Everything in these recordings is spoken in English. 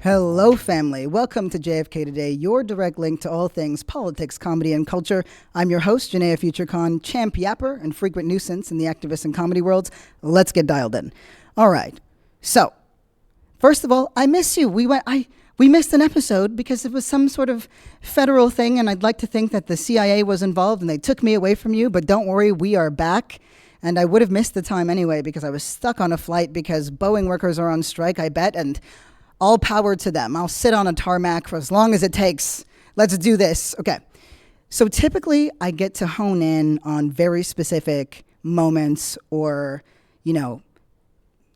Hello, family. Welcome to JFK Today, your direct link to all things politics, comedy, and culture. I'm your host, Janaya Future Khan, champ yapper and frequent nuisance in the activist and comedy worlds. Let's get dialed in. All right. So, first of all, I miss you. We missed an episode because it was some sort of federal thing, and I'd like to think that the CIA was involved and they took me away from you, but don't worry, we are back. And I would have missed the time anyway because I was stuck on a flight because Boeing workers are on strike, I bet, and all power to them. I'll sit on a tarmac for as long as it takes. Let's do this. Okay. So typically I get to hone in on very specific moments or,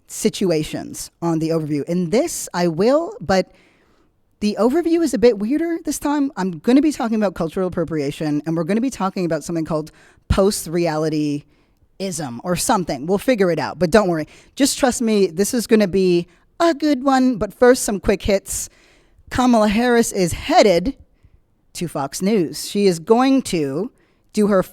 situations on the overview. In this, I will, but the overview is a bit weirder this time. I'm going to be talking about cultural appropriation, and we're going to be talking about something called post-reality-ism or something. We'll figure it out, but don't worry. Just trust me, this is going to be a good one, but first, some quick hits. Kamala Harris is headed to Fox News. She is going to do her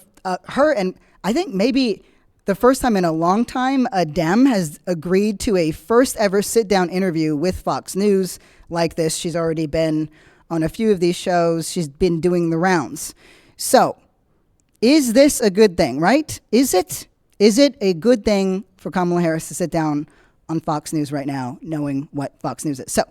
and I think maybe the first time in a long time, a Dem has agreed to a first ever sit-down interview with Fox News like this. She's already been on a few of these shows. She's been doing the rounds. So, is this a good thing, right? Is it a good thing for Kamala Harris to sit down on Fox News right now, knowing what Fox News is? So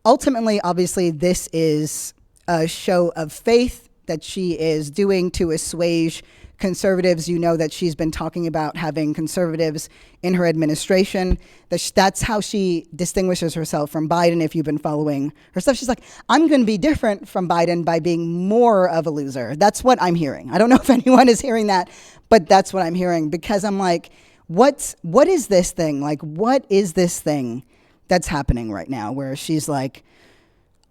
ultimately, obviously, this is a show of faith that she is doing to assuage conservatives. You know that she's been talking about having conservatives in her administration. That's how she distinguishes herself from Biden. If you've been following her stuff, she's like, I'm going to be different from Biden by being more of a loser. That's what I'm hearing. I don't know if anyone is hearing that, but that's what I'm hearing, because I'm like, what is this thing? Like, what is this thing that's happening right now where she's like,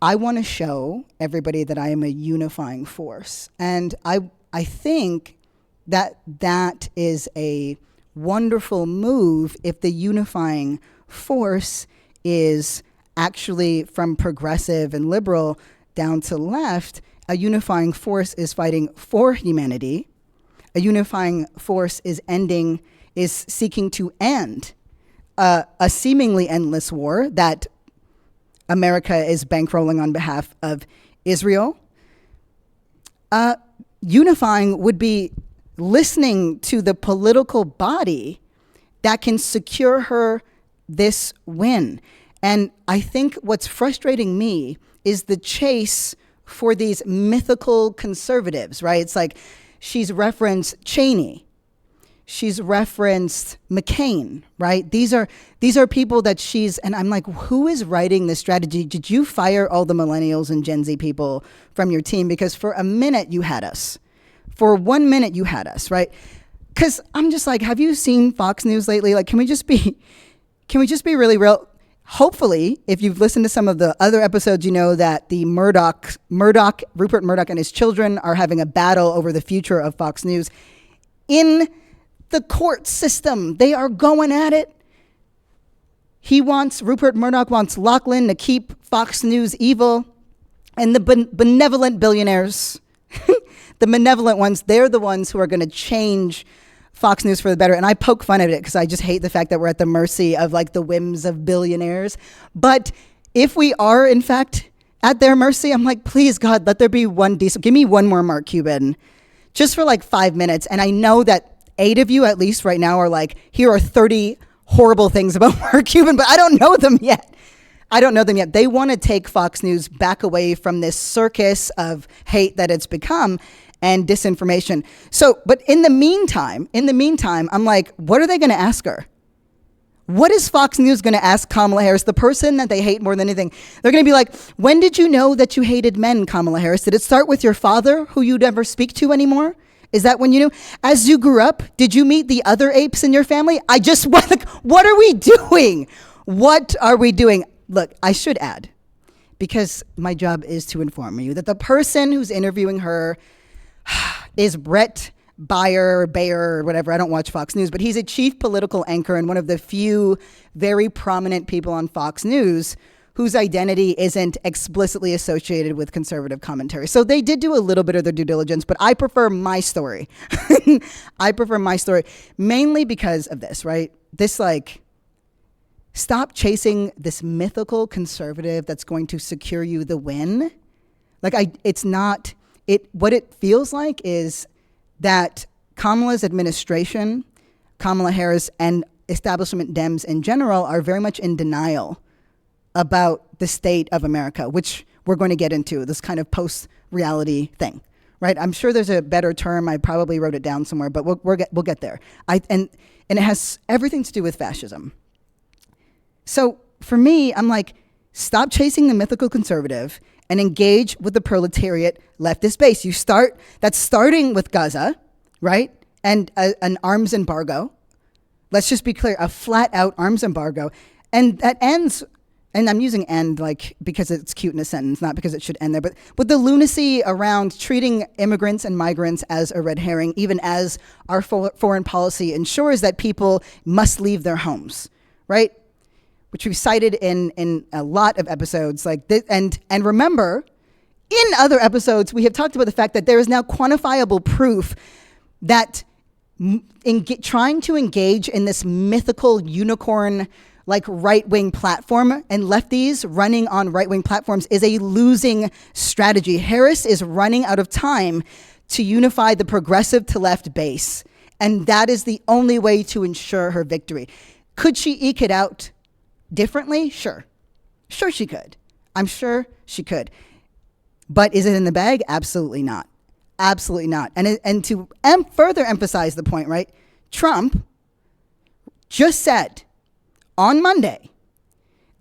I want to show everybody that I am a unifying force. And I think that is a wonderful move if the unifying force is actually from progressive and liberal down to left. A unifying force is fighting for humanity. A unifying force is seeking to end a seemingly endless war that America is bankrolling on behalf of Israel. Unifying would be listening to the political body that can secure her this win. And I think what's frustrating me is the chase for these mythical conservatives, right? It's like she's referenced Cheney. She's referenced McCain, right? These are people that and I'm like, who is writing this strategy? Did you fire all the millennials and Gen Z people from your team? Because for a minute you had us. For 1 minute you had us, right? Because I'm just like, have you seen Fox News lately? Like, can we just be really real? Hopefully, if you've listened to some of the other episodes, you know that the Rupert Murdoch and his children are having a battle over the future of Fox News. In the court system, they are going at it. Rupert Murdoch wants Lachlan to keep Fox News evil. And the benevolent billionaires, the benevolent ones, they're the ones who are going to change Fox News for the better. And I poke fun at it because I just hate the fact that we're at the mercy of like the whims of billionaires. But if we are, in fact, at their mercy, I'm like, please, God, let there be one decent. Give me one more Mark Cuban just for like 5 minutes. And I know that 8 of you at least right now are like, here are 30 horrible things about Mark Cuban, but I don't know them yet. They want to take Fox News back away from this circus of hate that it's become and disinformation. So, but in the meantime, I'm like, what are they going to ask her? What is Fox News going to ask Kamala Harris, the person that they hate more than anything? They're going to be like, when did you know that you hated men, Kamala Harris? Did it start with your father, who you'd never speak to anymore? Is that when you knew? As you grew up, did you meet the other apes in your family? What are we doing? What are we doing? Look, I should add, because my job is to inform you, that the person who's interviewing her is Brett Bayer, or whatever. I don't watch Fox News, but he's a chief political anchor and one of the few very prominent people on Fox News whose identity isn't explicitly associated with conservative commentary. So they did do a little bit of their due diligence, but I prefer my story. I prefer my story mainly because of this, right? This like stop chasing this mythical conservative that's going to secure you the win. It's not, what it feels like is that Kamala's administration, Kamala Harris, and establishment Dems in general are very much in denial about the state of America, which we're going to get into, this kind of post-reality thing, right? I'm sure there's a better term. I probably wrote it down somewhere, but we'll get there. And it has everything to do with fascism. So for me, I'm like, stop chasing the mythical conservative and engage with the proletariat leftist base. That's starting with Gaza, right? And an arms embargo. Let's just be clear, a flat out arms embargo. And that ends, and I'm using end because it's cute in a sentence, not because it should end there, but with the lunacy around treating immigrants and migrants as a red herring, even as our foreign policy ensures that people must leave their homes, right? Which we've cited in a lot of episodes like this. And remember, in other episodes, we have talked about the fact that there is now quantifiable proof that trying to engage in this mythical unicorn right-wing platform and lefties running on right-wing platforms is a losing strategy. Harris is running out of time to unify the progressive to left base. And that is the only way to ensure her victory. Could she eke it out differently? Sure she could. I'm sure she could. But is it in the bag? Absolutely not. Absolutely not. And to further emphasize the point, right? Trump just said on Monday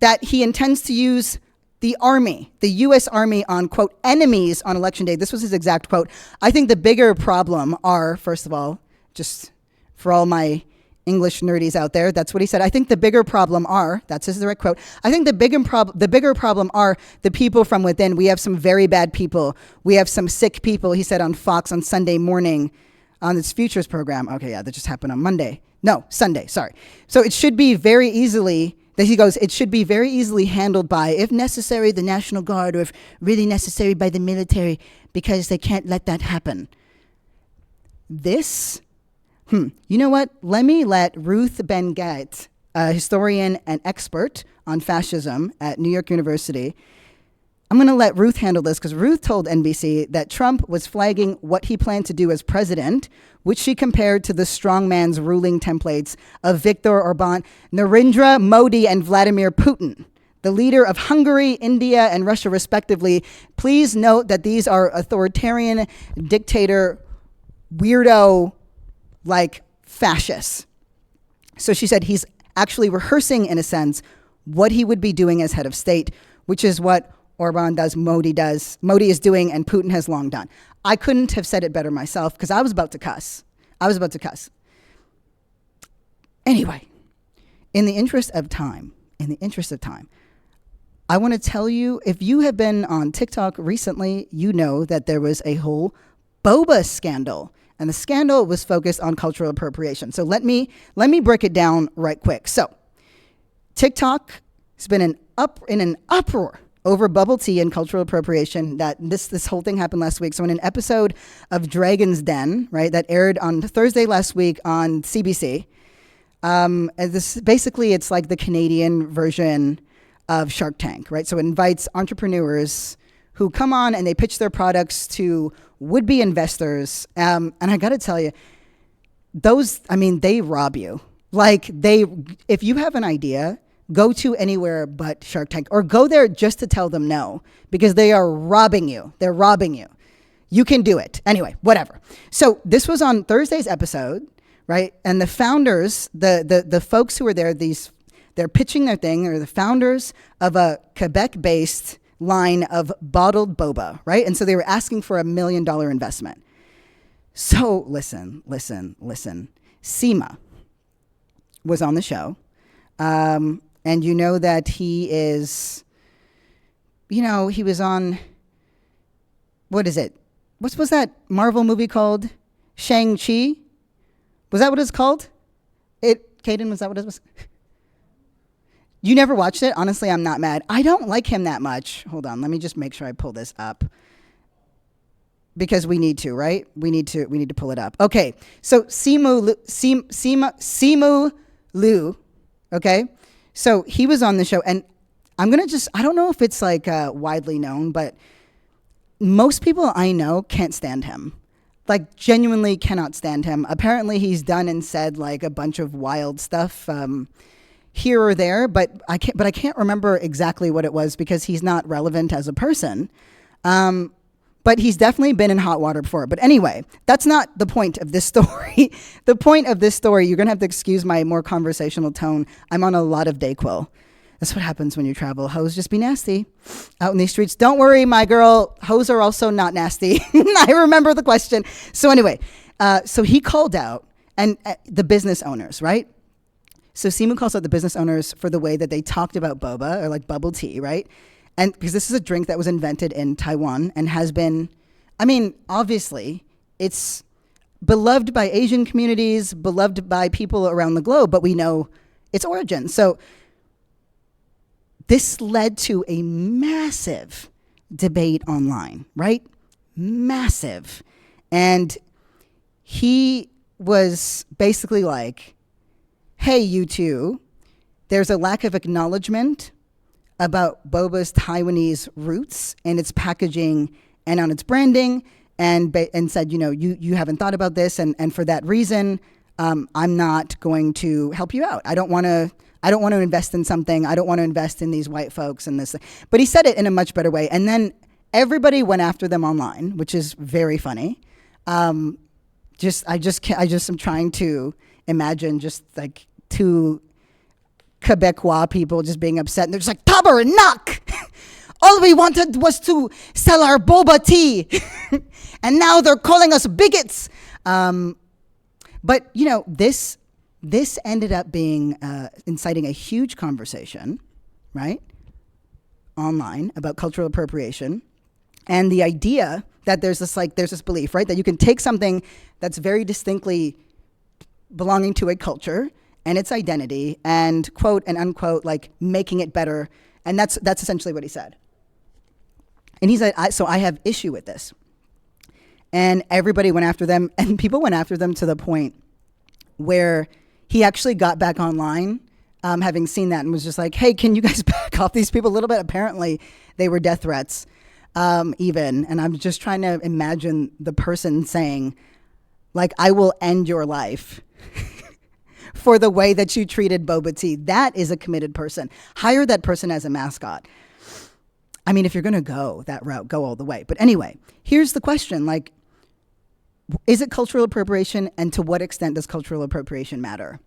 that he intends to use the Army, the U.S. Army, on, quote, enemies on Election Day. This was his exact quote. I think the bigger problem are, first of all, just for all my English nerdies out there, that's what he said. I think the bigger problem are, that's his direct quote, I think the bigger problem are the people from within. We have some very bad people. We have some sick people, he said on Fox on Sunday morning on this Futures program. Okay, yeah, that just happened on Sunday, sorry. So it should be very easily, it should be very easily handled by, if necessary, the National Guard, or if really necessary, by the military, because they can't let that happen. This... You know what? Let me let Ruth Ben-Ghiat, a historian and expert on fascism at New York University, I'm going to let Ruth handle this because Ruth told NBC that Trump was flagging what he planned to do as president, which she compared to the strongman's ruling templates of Viktor Orban, Narendra Modi, and Vladimir Putin, the leader of Hungary, India, and Russia, respectively. Please note that these are authoritarian, dictator, weirdo, fascists. So she said he's actually rehearsing, in a sense, what he would be doing as head of state, which is what Orban does, Modi is doing, and Putin has long done. I couldn't have said it better myself because I was about to cuss. Anyway, in the interest of time, I want to tell you, if you have been on TikTok recently, you know that there was a whole Boba scandal. And the scandal was focused on cultural appropriation. So let me break it down right quick. So TikTok has been in an uproar over bubble tea and cultural appropriation. That this whole thing happened last week. So in an episode of Dragon's Den, right, that aired on Thursday last week on CBC, and it's like the Canadian version of Shark Tank, right? So it invites entrepreneurs who come on and they pitch their products to would-be investors. And I got to tell you, they rob you. If you have an idea, go to anywhere but Shark Tank, or go there just to tell them no, because they are robbing you. They're robbing you. You can do it. Anyway, whatever. So this was on Thursday's episode, right? And the founders, the folks who were there, they're pitching their thing, are the founders of a Quebec-based line of bottled boba, right? And so they were asking for $1 million investment. So listen. Seema was on the show. And you know that he is, he was on, what is it? What was that Marvel movie called? Shang-Chi? Was that what it's called? Caden, was that what it was? You never watched it? Honestly, I'm not mad. I don't like him that much. Hold on. Let me just make sure I pull this up. Because we need to, right? We need to pull it up. Okay. So Simu Liu, okay? So he was on the show, and I don't know if it's like widely known, but most people I know can't stand him. Like, genuinely cannot stand him. Apparently, he's done and said like a bunch of wild stuff here or there, but I can't remember exactly what it was because he's not relevant as a person. But he's definitely been in hot water before. But anyway, that's not the point of this story. The point of this story, you're going to have to excuse my more conversational tone. I'm on a lot of Dayquil. That's what happens when you travel. Hoes just be nasty out in these streets. Don't worry, my girl. Hoes are also not nasty. I remember the question. So anyway, so he called out and the business owners, right? So Simu calls out the business owners for the way that they talked about boba or like bubble tea, right? And because this is a drink that was invented in Taiwan and has been, I mean, obviously it's beloved by Asian communities, beloved by people around the globe, but we know its origin. So this led to a massive debate online, right? Massive. And he was basically like, hey, you two, there's a lack of acknowledgement about boba's Taiwanese roots and its packaging and on its branding, and said, you know, you haven't thought about this, and for that reason, I'm not going to help you out. I don't want to invest in something. I don't want to invest in these white folks and this. But he said it in a much better way. And then everybody went after them online, which is very funny. I just am trying to imagine just like two Quebecois people just being upset. And they're just like, Taber and knock. All we wanted was to sell our boba tea. And now they're calling us bigots. But, you know, this ended up being inciting a huge conversation, right, online about cultural appropriation, and the idea that there's this belief, right, that you can take something that's very distinctly belonging to a culture and its identity and quote and unquote like making it better, and that's essentially what he said. And he said, so I have issue with this, and everybody went after them, and people went after them to the point where he actually got back online, having seen that, and was just like, hey, can you guys back off these people a little bit? Apparently, they were death threats, even. And I'm just trying to imagine the person saying, like, I will end your life for the way that you treated boba tea. That is a committed person. Hire that person as a mascot. I mean, if you're going to go that route, go all the way. But anyway, here's the question, like, is it cultural appropriation, and to what extent does cultural appropriation matter?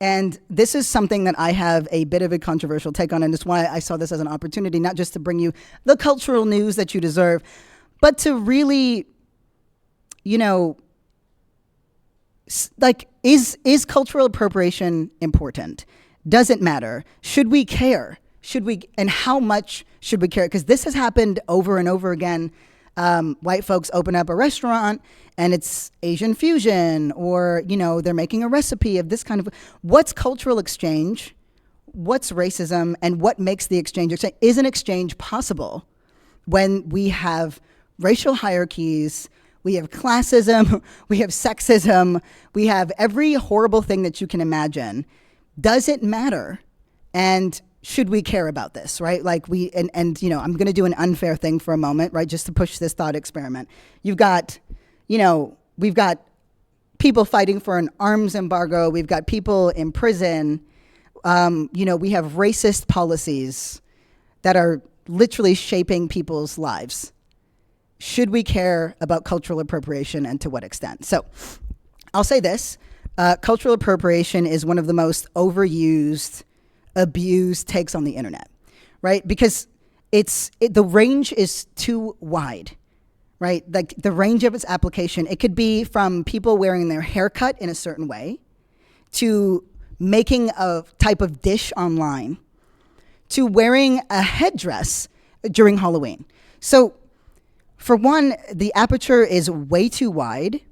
And this is something that I have a bit of a controversial take on, and it's why I saw this as an opportunity, not just to bring you the cultural news that you deserve, but to really, you know, like, is cultural appropriation important? Does it matter? Should we care? And how much should we care? Because this has happened over and over again. White folks open up a restaurant and it's Asian fusion, or, you know, they're making a recipe of this kind of, what's cultural exchange? What's racism? And what makes the exchange? Is an exchange possible when we have racial hierarchies, we have classism, we have sexism, we have every horrible thing that you can imagine? Does it matter? And should we care about this, right? Like and you know, I'm going to do an unfair thing for a moment, right? Just to push this thought experiment. You've got, you know, we've got people fighting for an arms embargo. We've got people in prison. You know, we have racist policies that are literally shaping people's lives. Should we care about cultural appropriation, and to what extent? So I'll say this. Cultural appropriation is one of the most overused, abused takes on the internet, right? Because the range is too wide, right? Like, the range of its application, it could be from people wearing their haircut in a certain way, to making a type of dish online, to wearing a headdress during Halloween. So for one, the aperture is way too wide.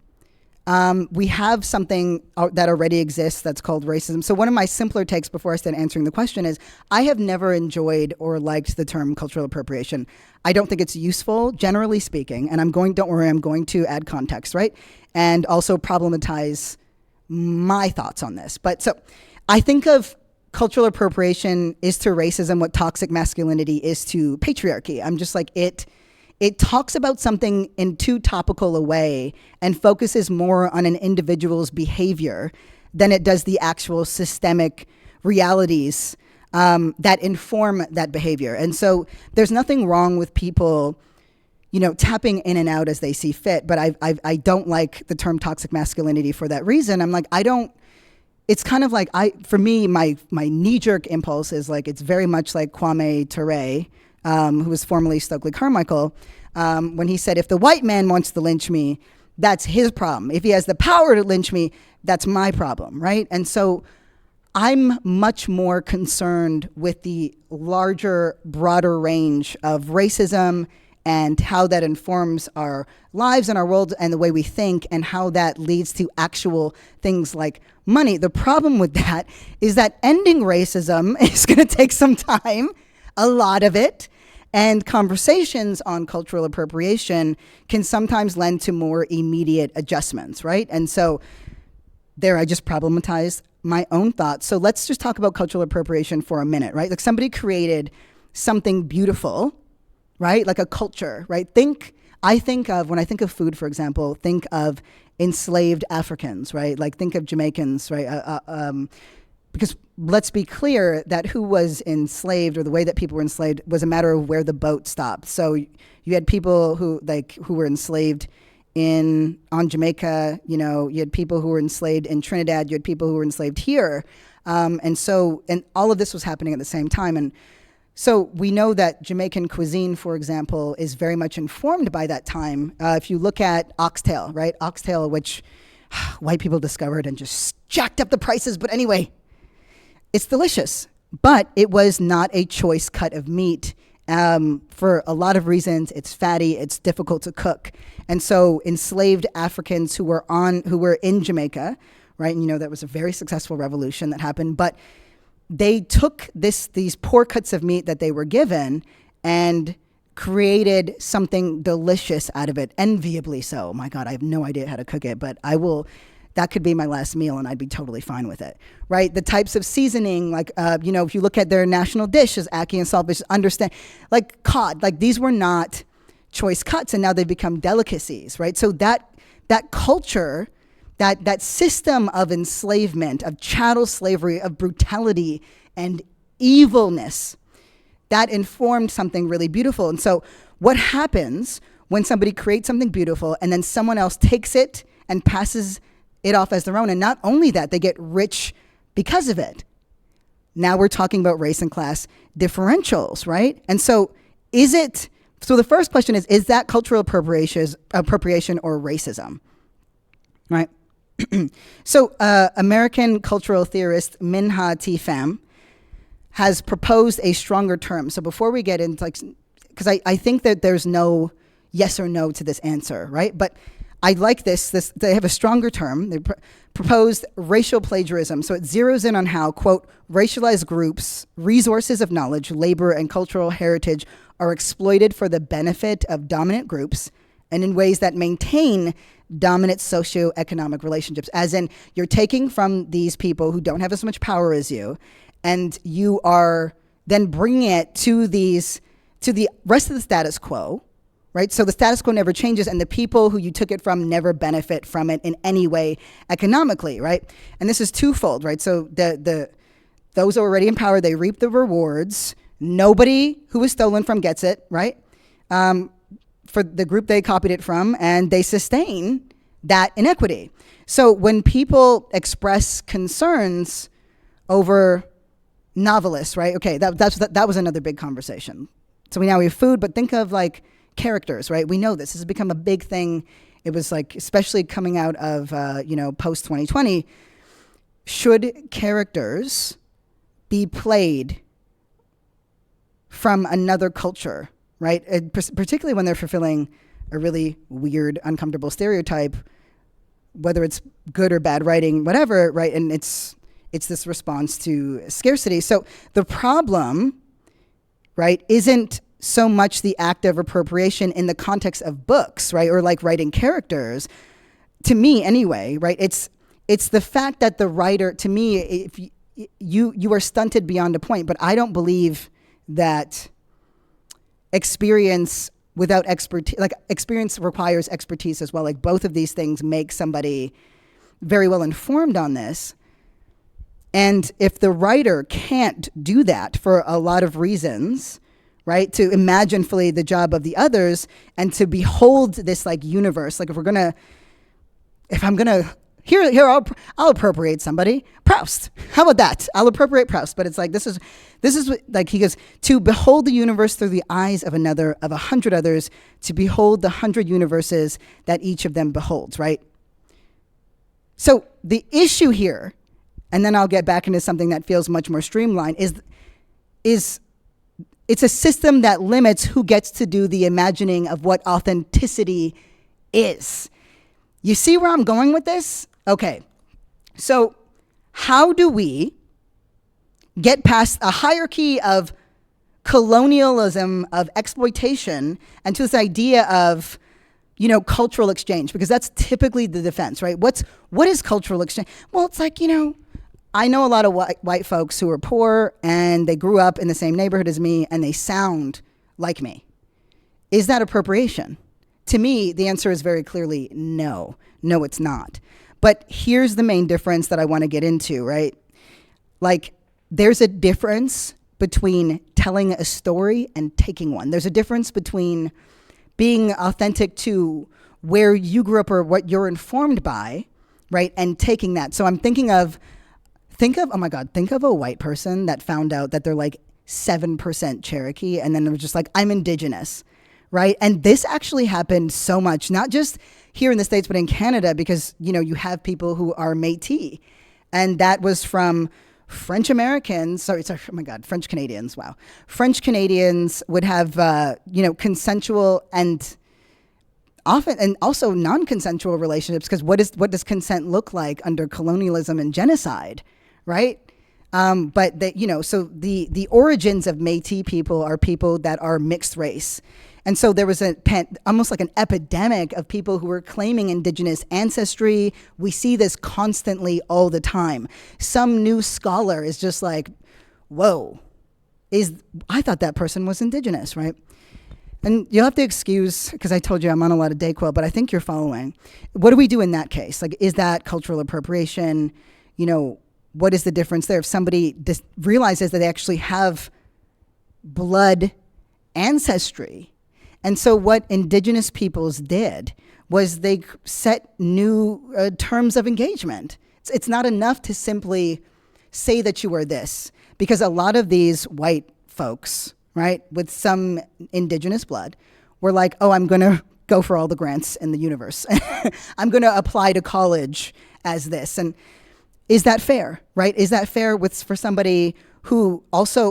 We have something that already exists that's called racism. So one of my simpler takes before I start answering the question is, I have never enjoyed or liked the term cultural appropriation. I don't think it's useful, generally speaking, and don't worry, I'm going to add context, right? And also problematize my thoughts on this. But so I think of cultural appropriation is to racism what toxic masculinity is to patriarchy. I'm just like, it talks about something in too topical a way and focuses more on an individual's behavior than it does the actual systemic realities that inform that behavior. And so there's nothing wrong with people, tapping in and out as they see fit. But I don't like the term toxic masculinity for that reason. I'm like, it's kind of like, for me, my knee-jerk impulse is like, it's very much like Kwame Ture, who was formerly Stokely Carmichael, when he said, if the white man wants to lynch me, that's his problem. If he has the power to lynch me, that's my problem, right? And so I'm much more concerned with the larger, broader range of racism and how that informs our lives and our world and the way we think and how that leads to actual things like money. The problem with that is that ending racism is going to take some time, a lot of it, and conversations on cultural appropriation can sometimes lend to more immediate adjustments, right? And so there I just problematized my own thoughts. So let's just talk about cultural appropriation for a minute, right? Like somebody created something beautiful, right? Like a culture, right? I think of, when I think of food, for example, think of enslaved Africans, right? Like think of Jamaicans, right? Because let's be clear that who was enslaved or the way that people were enslaved was a matter of where the boat stopped. So you had people who were enslaved on Jamaica, you had people who were enslaved in Trinidad, you had people who were enslaved here. And all of this was happening at the same time. And so we know that Jamaican cuisine, for example, is very much informed by that time. If you look at oxtail, right? Oxtail, which white people discovered and just jacked up the prices. But anyway, it's delicious. But it was not a choice cut of meat. For a lot of reasons. It's fatty, it's difficult to cook. And so enslaved Africans who were in Jamaica, right? And that was a very successful revolution that happened, but they took these poor cuts of meat that they were given and created something delicious out of it, enviably so. My God, I have no idea how to cook it, but that could be my last meal and I'd be totally fine with it, right? The types of seasoning, like, if you look at their national dish as ackee and saltfish, understand, like cod, like these were not choice cuts and now they've become delicacies, right? So that culture, that system of enslavement, of chattel slavery, of brutality and evilness, that informed something really beautiful. And so what happens when somebody creates something beautiful and then someone else takes it and passes it off as their own? And not only that, they get rich because of it. Now we're talking about race and class differentials, right? And so so the first question is that cultural appropriation or racism, right? So American cultural theorist Minha T. Pham has proposed a stronger term. So before we get into, because I think that there's no yes or no to this answer, right? But I like this. They have a stronger term. They proposed racial plagiarism. So it zeroes in on how, quote, racialized groups, resources of knowledge, labor, and cultural heritage are exploited for the benefit of dominant groups and in ways that maintain dominant socioeconomic relationships. As in, you're taking from these people who don't have as much power as you, and you are then bringing it to the rest of the status quo, right? So the status quo never changes, and the people who you took it from never benefit from it in any way economically, right? And this is twofold, right? So those who are already in power, they reap the rewards. Nobody who is stolen from gets it, right? For the group they copied it from, and they sustain that inequity. So when people express concerns over novelists, right? Okay, that was another big conversation. So we have food, but think of like characters, right? We know this has become a big thing. It was like, especially coming out of, post 2020, should characters be played from another culture, right? Particularly when they're fulfilling a really weird, uncomfortable stereotype, whether it's good or bad writing, whatever, right? And it's this response to scarcity. So the problem, right, isn't so much the act of appropriation in the context of books, right, or like writing characters, to me anyway, right? It's the fact that the writer, to me, you are stunted beyond a point. But I don't believe that experience without expertise, like experience requires expertise as well. Like both of these things make somebody very well informed on this. And if the writer can't do that for a lot of reasons, right, to imagine fully the job of the others and to behold this like universe, like if I'm gonna, here I'll appropriate somebody. Proust. How about that? I'll appropriate Proust. But it's like, this is what, like he goes, to behold the universe through the eyes of 100 others, to behold the 100 universes that each of them beholds, right? So the issue here, and then I'll get back into something that feels much more streamlined, is it's a system that limits who gets to do the imagining of what authenticity is. You see where I'm going with this? Okay, so how do we get past a hierarchy of colonialism, of exploitation, and to this idea of, cultural exchange? Because that's typically the defense, right? What is cultural exchange? Well, it's like, I know a lot of white folks who are poor and they grew up in the same neighborhood as me and they sound like me. Is that appropriation? To me, the answer is very clearly no. No, it's not. But here's the main difference that I want to get into, right? Like, there's a difference between telling a story and taking one. There's a difference between being authentic to where you grew up or what you're informed by, right? And taking that. So I'm think of a white person that found out that they're like 7% Cherokee and then they're just like, I'm indigenous, right? And this actually happened so much, not just here in the States, but in Canada, because, you have people who are Métis. And that was from French Americans, French Canadians, wow. French Canadians would have, consensual and often, and also non-consensual relationships, because what does consent look like under colonialism and genocide, right? But so the origins of Métis people are people that are mixed race. And so there was almost like an epidemic of people who were claiming indigenous ancestry. We see this constantly all the time. Some new scholar is just like, whoa, I thought that person was indigenous, right? And you'll have to excuse, because I told you I'm on a lot of Dayquil, but I think you're following. What do we do in that case? Like, is that cultural appropriation? What is the difference there? If somebody realizes that they actually have blood ancestry. And so what indigenous peoples did was they set new terms of engagement. It's not enough to simply say that you are this, because a lot of these white folks, right, with some indigenous blood, were like, oh, I'm going to go for all the grants in the universe. I'm going to apply to college as this. And is that fair, right? Is that fair for somebody who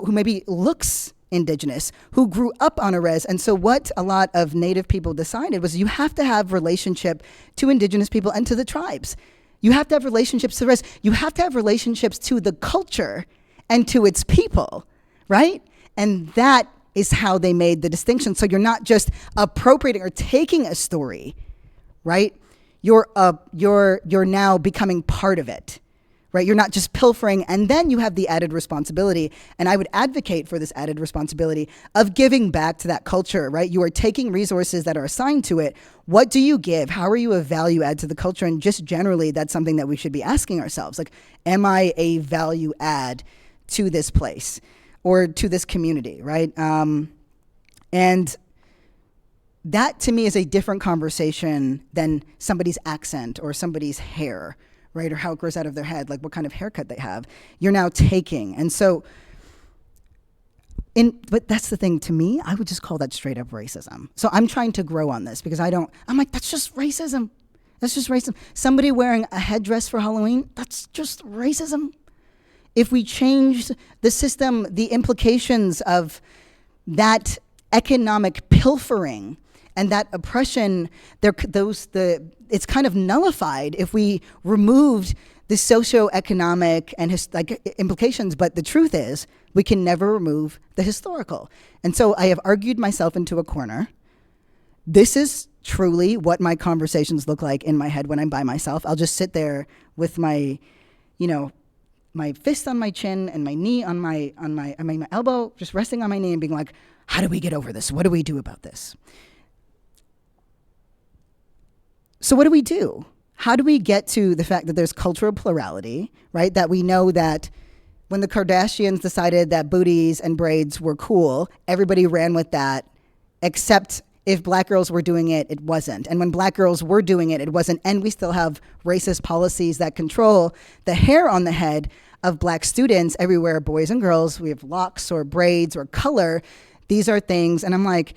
maybe looks indigenous, who grew up on a res? And so what a lot of Native people decided was you have to have relationship to indigenous people and to the tribes. You have to have relationships to the res. You have to have relationships to the culture and to its people, right? And that is how they made the distinction. So you're not just appropriating or taking a story, right? You're now becoming part of it. Right? You're not just pilfering, and then you have the added responsibility. And I would advocate for this added responsibility of giving back to that culture, right? You are taking resources that are assigned to it. What do you give? How are you a value add to the culture? And just generally, that's something that we should be asking ourselves. Like, am I a value add to this place or to this community, right? And that to me is a different conversation than somebody's accent or somebody's hair, right? Or how it grows out of their head, like what kind of haircut they have. You're now taking. And so, but that's the thing, to me, I would just call that straight up racism. So I'm trying to grow on this because I'm like, that's just racism. That's just racism. Somebody wearing a headdress for Halloween, that's just racism. If we changed the system, the implications of that economic pilfering and that oppression, it's kind of nullified if we removed the socioeconomic and implications. But the truth is, we can never remove the historical. And so I have argued myself into a corner. This is truly what my conversations look like in my head when I'm by myself. I'll just sit there with my, my fist on my chin and my knee on my elbow, just resting on my knee and being like, how do we get over this? What do we do about this? So what do we do? How do we get to the fact that there's cultural plurality, right? That we know that when the Kardashians decided that booties and braids were cool, everybody ran with that, except if black girls were doing it, it wasn't. And when black girls were doing it, it wasn't. And we still have racist policies that control the hair on the head of black students everywhere, boys and girls. We have locks or braids or color. These are things, and I'm like,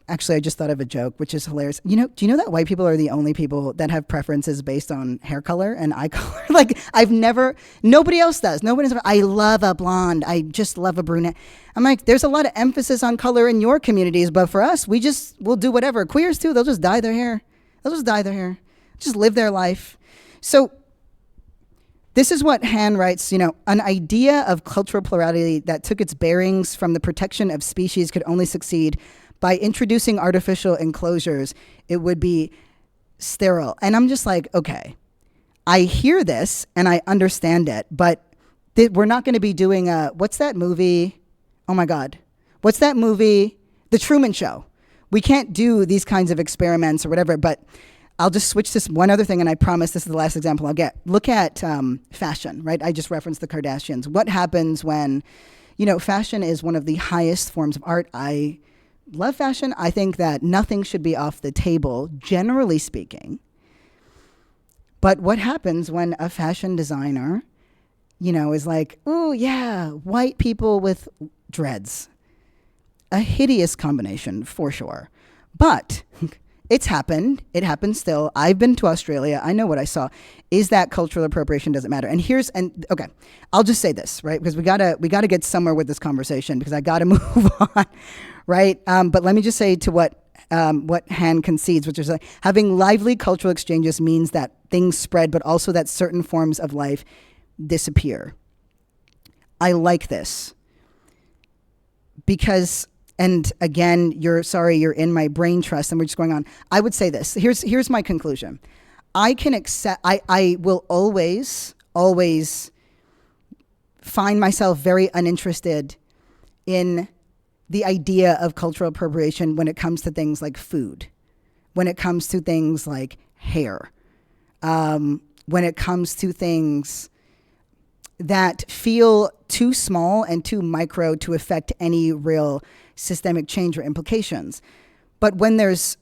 actually, I just thought of a joke, which is hilarious. Do you know that white people are the only people that have preferences based on hair color and eye color? Like, nobody else does. I love a blonde. I just love a brunette. I'm like, there's a lot of emphasis on color in your communities, but for us, we'll do whatever. Queers too, they'll just dye their hair. Just live their life. So this is what Han writes, an idea of cultural plurality that took its bearings from the protection of species could only succeed by introducing artificial enclosures. It would be sterile. And I'm just like, okay, I hear this and I understand it, but we're not going to be doing what's that movie? Oh my God. What's that movie? The Truman Show. We can't do these kinds of experiments or whatever, but I'll just switch this one other thing, and I promise this is the last example I'll get. Look at fashion, right? I just referenced the Kardashians. What happens when, fashion is one of the highest forms of art. I love fashion. I think that nothing should be off the table, generally speaking. But what happens when a fashion designer, is like, oh yeah, white people with dreads. A hideous combination for sure. But it's happened. It happens still. I've been to Australia. I know what I saw. Is that cultural appropriation doesn't matter. And okay, I'll just say this, right? Because we gotta get somewhere with this conversation because I gotta move on, right? But let me just say to what Han concedes, which is like having lively cultural exchanges means that things spread, but also that certain forms of life disappear. I like this because. And again, you're in my brain trust and we're just going on. I would say this. Here's my conclusion. I will always find myself very uninterested in the idea of cultural appropriation when it comes to things like food, when it comes to things like hair, when it comes to things that feel too small and too micro to affect any real systemic change or implications. But when the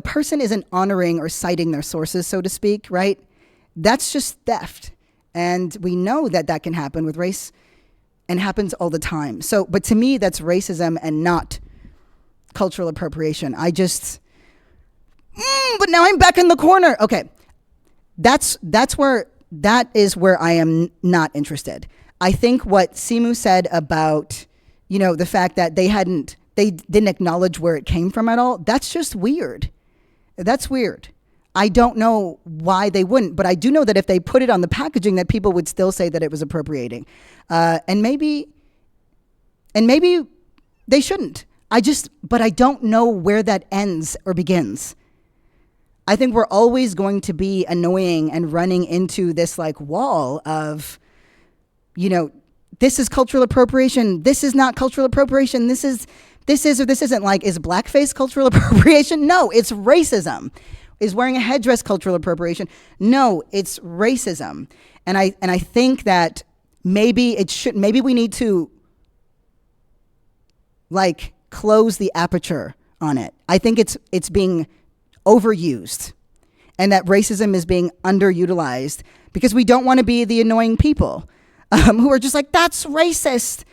person isn't honoring or citing their sources, so to speak, right? That's just theft. And we know that can happen with race and happens all the time. So, but to me, that's racism and not cultural appropriation. But now I'm back in the corner. Okay. That is where I am not interested. I think what Simu said about, the fact that they didn't acknowledge where it came from at all, that's just weird. That's weird. I don't know why they wouldn't, but I do know that if they put it on the packaging, that people would still say that it was appropriating. And maybe they shouldn't. But I don't know where that ends or begins. I think we're always going to be annoying and running into this like wall of, this is cultural appropriation. This is not cultural appropriation. This is or this isn't. Like, is blackface cultural appropriation? No, it's racism. Is wearing a headdress cultural appropriation? No, it's racism. And I think that maybe we need to like close the aperture on it. I think it's being overused and that racism is being underutilized because we don't want to be the annoying people who are just like, that's racist.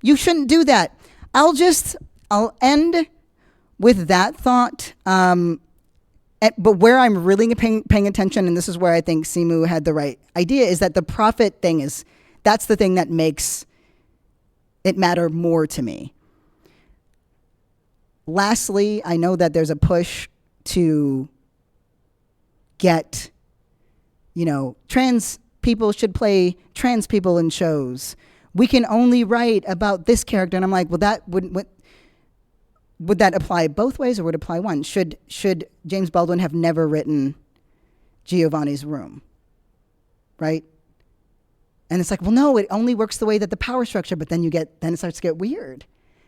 You shouldn't do that. I'll end with that thought. But where I'm really paying attention, and this is where I think Simu had the right idea, is that the profit thing that's the thing that makes it matter more to me. Lastly, I know that there's a push to get, trans people should play trans people in shows. We can only write about this character. And I'm like, well, that would that apply both ways or would it apply one? Should James Baldwin have never written Giovanni's Room? right? And it's like, well, no, it only works the way that the power structure, but then it starts to get weird.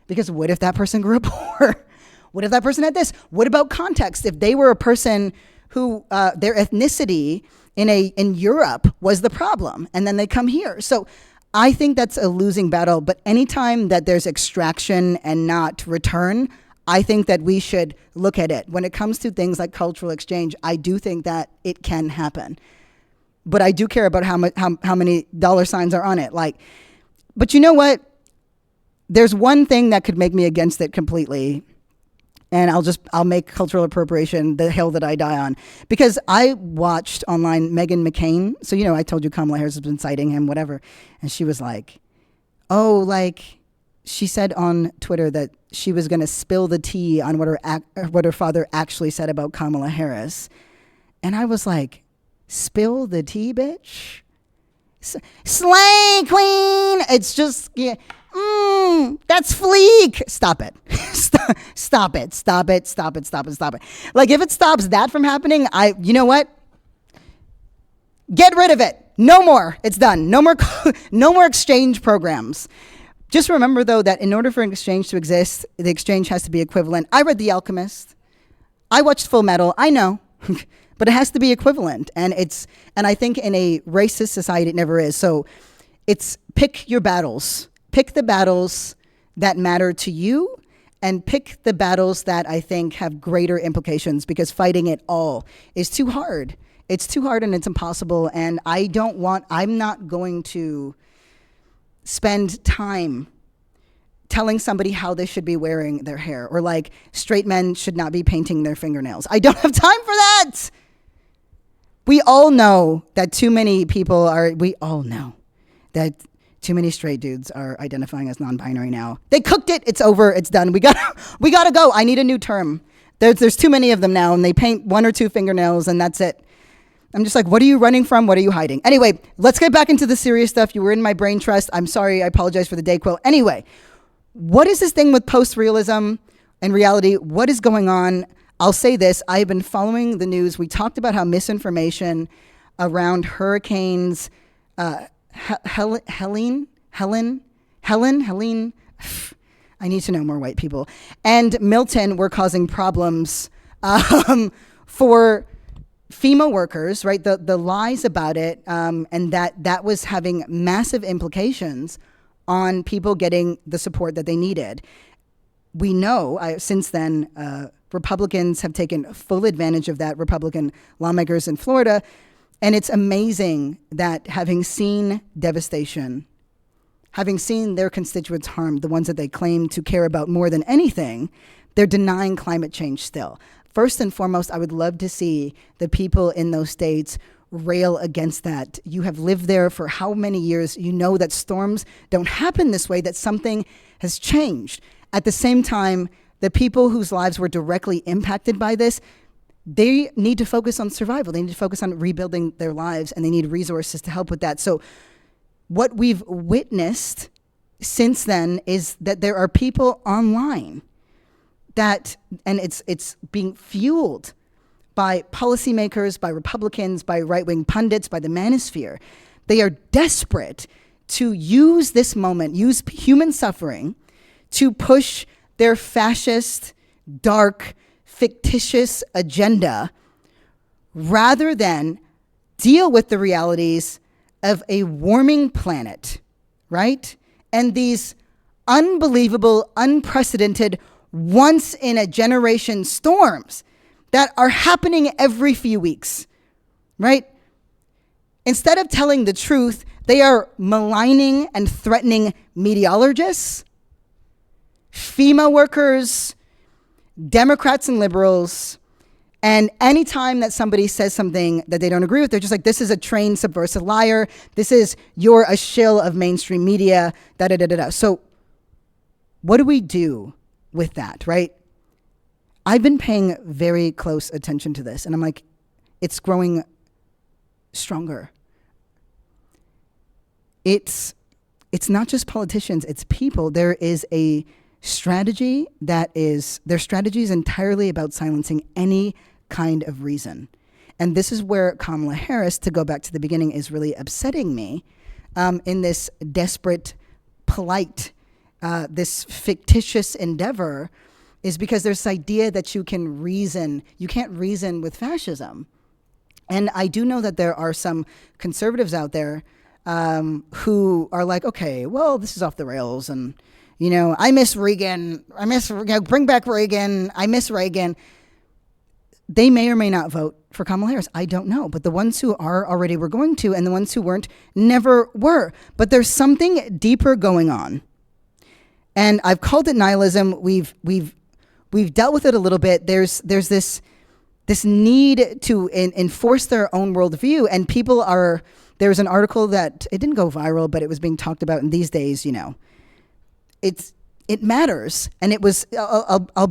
Because what if that person grew up poor? What if that person had this? What about context? If they were a person who their ethnicity in Europe was the problem, and then they come here. So I think that's a losing battle. But anytime that there's extraction and not return, I think that we should look at it. When it comes to things like cultural exchange, I do think that it can happen. But I do care about how many dollar signs are on it. But you know what? There's one thing that could make me against it completely. And I'll make cultural appropriation the hill that I die on. Because I watched online Meghan McCain. So, I told you Kamala Harris has been citing him, whatever. And she was like, she said on Twitter that she was going to spill the tea on what her father actually said about Kamala Harris. And I was like, spill the tea, bitch? Slay queen! It's just, that's fleek. Stop it. Stop it. Like, if it stops that from happening, you know what? Get rid of it. No more. It's done. No more exchange programs. Just remember, though, that in order for an exchange to exist, the exchange has to be equivalent. I read The Alchemist. I watched Full Metal. I know. But it has to be equivalent. And I think in a racist society, it never is. So it's pick your battles. Pick the battles that matter to you, and pick the battles that I think have greater implications, because fighting it all is too hard. It's too hard and it's impossible. And I'm not going to spend time telling somebody how they should be wearing their hair, or like straight men should not be painting their fingernails. I don't have time for that. We all know that too many straight dudes are identifying as non-binary now. They cooked it. It's over. It's done. We gotta go. I need a new term. There's too many of them now, and they paint 1 or 2 fingernails, and that's it. I'm just like, what are you running from? What are you hiding? Anyway, let's get back into the serious stuff. You were in my brain trust. I'm sorry. I apologize for the Dayquil. Anyway, what is this thing with post-realism and reality? What is going on? I'll say this. I've been following the news. We talked about how misinformation around hurricanes, Helene, I need to know more white people, and Milton were causing problems for FEMA workers, right? The lies about it, and that was having massive implications on people getting the support that they needed. We know since then, Republicans have taken full advantage of that, Republican lawmakers in Florida. And it's amazing that having seen devastation, having seen their constituents harmed, the ones that they claim to care about more than anything, they're denying climate change still. First and foremost, I would love to see the people in those states rail against that. You have lived there for how many years? You know that storms don't happen this way, that something has changed. At the same time, the people whose lives were directly impacted by this, they need to focus on survival. They need to focus on rebuilding their lives, and they need resources to help with that. So what we've witnessed since then is that there are people online and it's being fueled by policymakers, by Republicans, by right-wing pundits, by the manosphere. They are desperate to use this moment, use human suffering to push their fascist, dark, fictitious agenda, rather than deal with the realities of a warming planet, right? And these unbelievable, unprecedented, once-in-a-generation storms that are happening every few weeks, right? Instead of telling the truth, they are maligning and threatening meteorologists, FEMA workers, Democrats and liberals. And anytime that somebody says something that they don't agree with, they're just like, this is a trained subversive liar. You're a shill of mainstream media, da-da-da-da-da. So what do we do with that, right? I've been paying very close attention to this, and I'm like, it's growing stronger. It's not just politicians, it's people. There is a strategy their strategy is entirely about silencing any kind of reason. And this is where Kamala Harris, to go back to the beginning, is really upsetting me in this desperate, polite, this fictitious endeavor, is because there's this idea that you can't reason with fascism. And I do know that there are some conservatives out there who are like, okay, well, this is off the rails, and I miss Reagan. Bring back Reagan. I miss Reagan. They may or may not vote for Kamala Harris. I don't know. But the ones who are already were going to, and the ones who weren't never were. But there's something deeper going on. And I've called it nihilism. We've dealt with it a little bit. There's this need to enforce their own worldview, and people are. There's an article that it didn't go viral, but it was being talked about in these days. It matters, and it was. I'll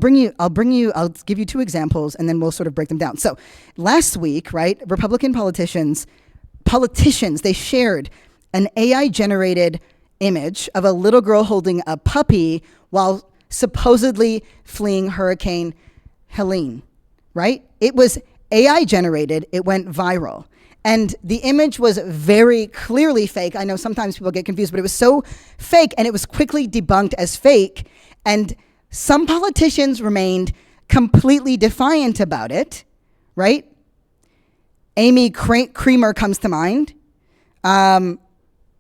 give you two examples, and then we'll sort of break them down. So, last week, right, Republican politicians, they shared an AI-generated image of a little girl holding a puppy while supposedly fleeing Hurricane Helene. Right? It was AI-generated. It went viral. And the image was very clearly fake. I know sometimes people get confused, but it was so fake, and it was quickly debunked as fake. And some politicians remained completely defiant about it, right? Amy Creamer comes to mind.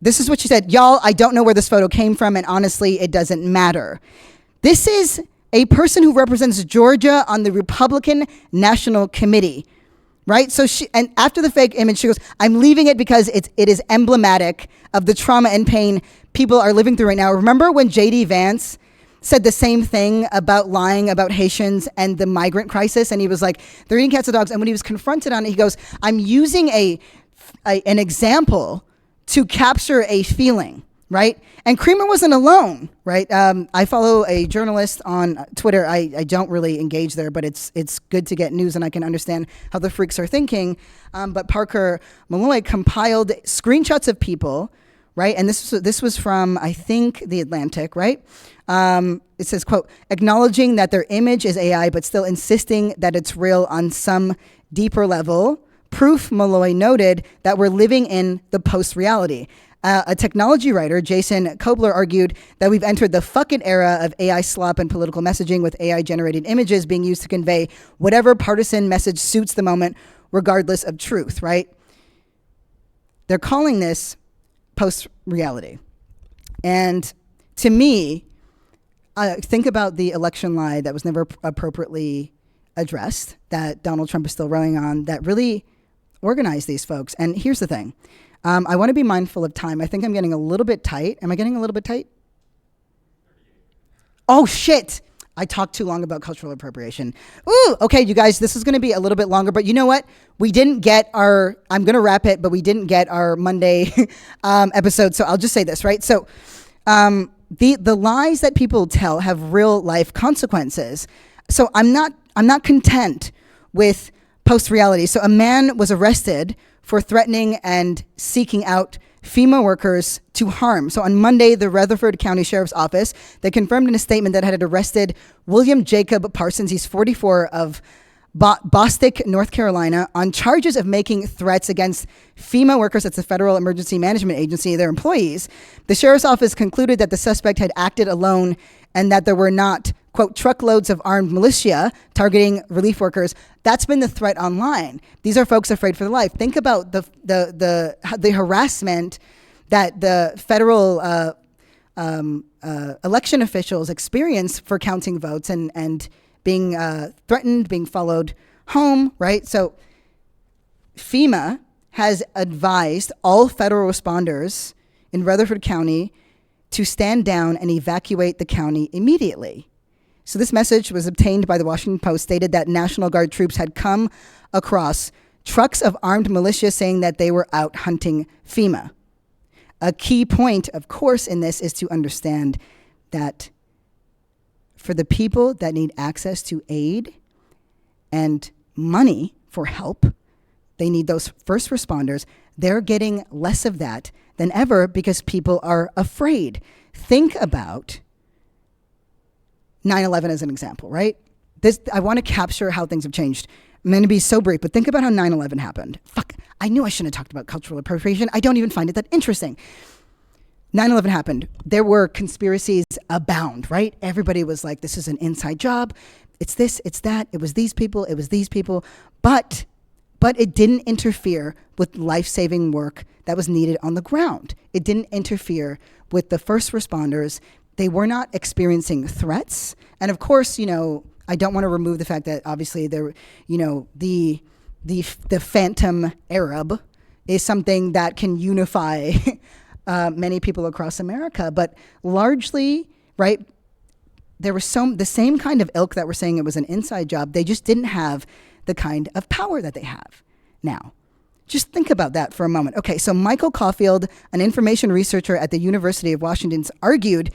This is what she said. Y'all, I don't know where this photo came from, and honestly, it doesn't matter. This is a person who represents Georgia on the Republican National Committee. Right? So and after the fake image, she goes, I'm leaving it because it is emblematic of the trauma and pain people are living through right now. Remember when J.D. Vance said the same thing about lying about Haitians and the migrant crisis? And he was like, they're eating cats and dogs. And when he was confronted on it, he goes, I'm using an example to capture a feeling. Right? And Creamer wasn't alone, right? I follow a journalist on Twitter. I don't really engage there, but it's good to get news, and I can understand how the freaks are thinking. But Parker Malloy compiled screenshots of people, right? And this was from, I think, The Atlantic, right? It says, quote, acknowledging that their image is AI, but still insisting that it's real on some deeper level. Proof, Malloy noted, that we're living in the post-reality. A technology writer, Jason Kobler, argued that we've entered the fucking era of AI slop and political messaging, with AI-generated images being used to convey whatever partisan message suits the moment, regardless of truth, right? They're calling this post-reality. And to me, think about the election lie that was never appropriately addressed, that Donald Trump is still rowing on, that really organized these folks. And here's the thing. I want to be mindful of time. I think I'm getting a little bit tight. Am I getting a little bit tight? Oh, shit. I talked too long about cultural appropriation. Ooh, okay, you guys, this is going to be a little bit longer, but you know what? We didn't get I'm going to wrap it, but we didn't get our Monday episode, so I'll just say this, right? So the lies that people tell have real life consequences. So I'm not content with post-reality. So a man was arrested for threatening and seeking out FEMA workers to harm. So on Monday, the Rutherford County Sheriff's Office, they confirmed in a statement that had arrested William Jacob Parsons, he's 44, of Bostic, North Carolina, on charges of making threats against FEMA workers, that's the Federal Emergency Management Agency, their employees. The Sheriff's Office concluded that the suspect had acted alone and that there were not, quote, truckloads of armed militia targeting relief workers. That's been the threat online. These are folks afraid for their life. Think about the harassment that the federal election officials experience for counting votes and being threatened, being followed home, right? So FEMA has advised all federal responders in Rutherford County to stand down and evacuate the county immediately. So this message was obtained by the Washington Post, stated that National Guard troops had come across trucks of armed militia saying that they were out hunting FEMA. A key point, of course, in this is to understand that for the people that need access to aid and money for help, they need those first responders. They're getting less of that than ever because people are afraid. Think about 9/11 as an example, right? I want to capture how things have changed. I'm going to be so brief, but think about how 9/11 happened. Fuck, I knew I shouldn't have talked about cultural appropriation. I don't even find it that interesting. 9/11 happened. There were conspiracies abound, right? Everybody was like, this is an inside job. It's this, it's that. It was these people. It was these people. But it didn't interfere with life-saving work that was needed on the ground. It didn't interfere with the first responders. They were not experiencing threats. And of course, I don't want to remove the fact that obviously there, the phantom Arab is something that can unify many people across America. But largely, right, there was the same kind of ilk that were saying it was an inside job. They just didn't have the kind of power that they have now. Just think about that for a moment. Okay, so Michael Caulfield, an information researcher at the University of Washington, argued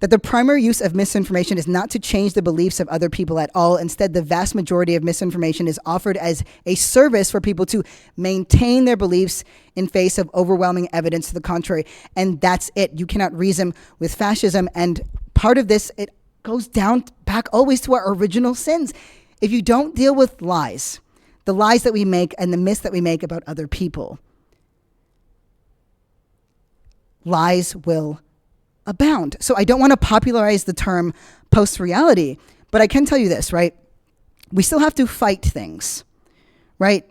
that the primary use of misinformation is not to change the beliefs of other people at all. Instead, the vast majority of misinformation is offered as a service for people to maintain their beliefs in face of overwhelming evidence to the contrary. And that's it. You cannot reason with fascism. And part of this, it goes down back always to our original sins. If you don't deal with lies, the lies that we make and the myths that we make about other people, lies will abound. So I don't want to popularize the term post-reality, but I can tell you this, right? We still have to fight things, right?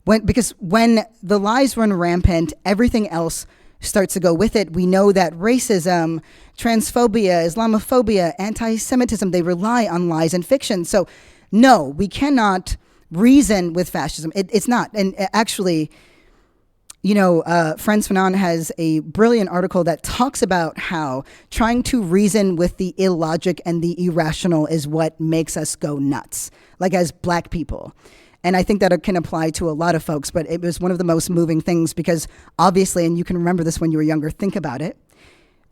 Because when the lies run rampant, everything else starts to go with it. We know that racism, transphobia, Islamophobia, anti-Semitism, they rely on lies and fiction. So no, we cannot reason with fascism. It's not. And actually, Frantz Fanon has a brilliant article that talks about how trying to reason with the illogic and the irrational is what makes us go nuts, like as Black people. And I think that it can apply to a lot of folks, but it was one of the most moving things because obviously, and you can remember this when you were younger, think about it.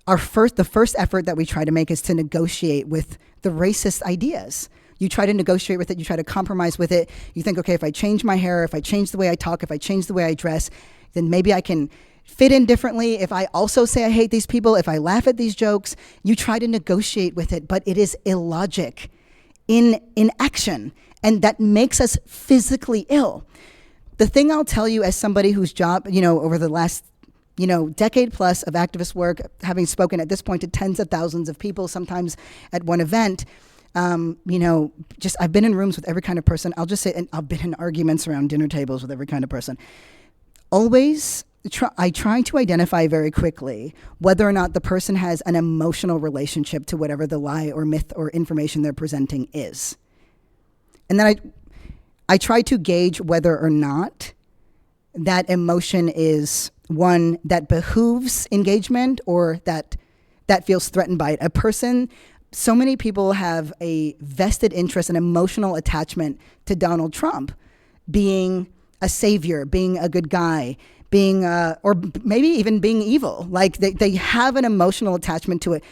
The first effort that we try to make is to negotiate with the racist ideas. You try to negotiate with it. You try to compromise with it. You think, okay, if I change my hair, if I change the way I talk, if I change the way I dress, then maybe I can fit in differently. If I also say I hate these people, if I laugh at these jokes, you try to negotiate with it, but it is illogic in action. And that makes us physically ill. The thing I'll tell you as somebody whose job, over the last, decade plus of activist work, having spoken at this point to tens of thousands of people, sometimes at one event, I've been in rooms with every kind of person. I'll just say, and I've been in arguments around dinner tables with every kind of person. Always, I try to identify very quickly whether or not the person has an emotional relationship to whatever the lie or myth or information they're presenting is. And then I try to gauge whether or not that emotion is one that behooves engagement or that feels threatened by it. A person, so many people have a vested interest and emotional attachment to Donald Trump being a savior, being a good guy, being, or maybe even being evil. Like they have an emotional attachment to it.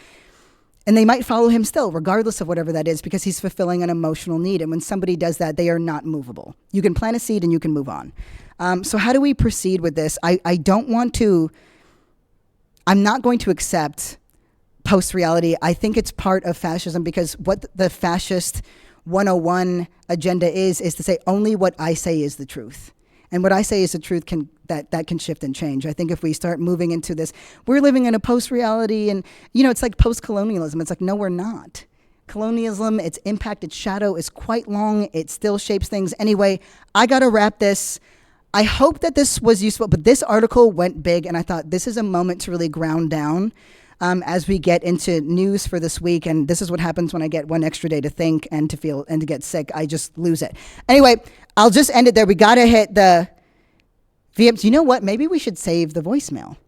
And they might follow him still, regardless of whatever that is, because he's fulfilling an emotional need. And when somebody does that, they are not movable. You can plant a seed and you can move on. So how do we proceed with this? I'm not going to accept post-reality. I think it's part of fascism because what the fascist 101 agenda is to say only what I say is the truth. And what I say is the truth that can shift and change. I think if we start moving into this, we're living in a post-reality and, it's like post-colonialism. It's like, no, we're not. Colonialism, its impact, its shadow is quite long. It still shapes things. Anyway, I got to wrap this. I hope that this was useful, but this article went big and I thought this is a moment to really ground down as we get into news for this week. And this is what happens when I get one extra day to think and to feel and to get sick. I just lose it. Anyway, I'll just end it there. We got to hit the VMs. You know what? Maybe we should save the voicemail.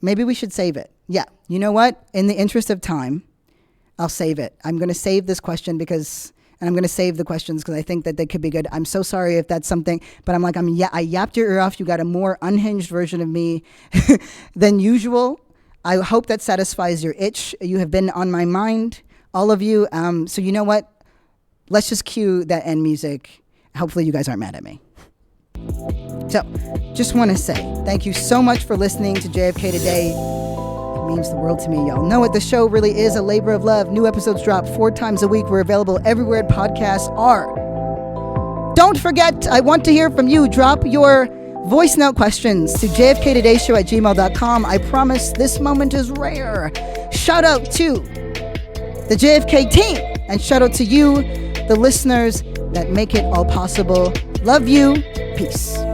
Maybe we should save it. Yeah. You know what? In the interest of time, I'll save it. I'm going to save this question and I'm going to save the questions because I think that they could be good. I'm so sorry if that's something, but I'm like, I yapped your ear off. You got a more unhinged version of me than usual. I hope that satisfies your itch. You have been on my mind, all of you. So you know what? Let's just cue that end music. Hopefully you guys aren't mad at me. So just want to say thank you so much for listening to JFK Today. It means the world to me. Y'all know it. The show really is a labor of love. New episodes drop 4 times a week. We're available everywhere podcasts are. Don't forget, I want to hear from you. Drop your voice note questions to jfktodayShow@gmail.com. I promise this moment is rare. Shout out to the JFK team, and shout out to you, the listeners that make it all possible. Love you. Peace.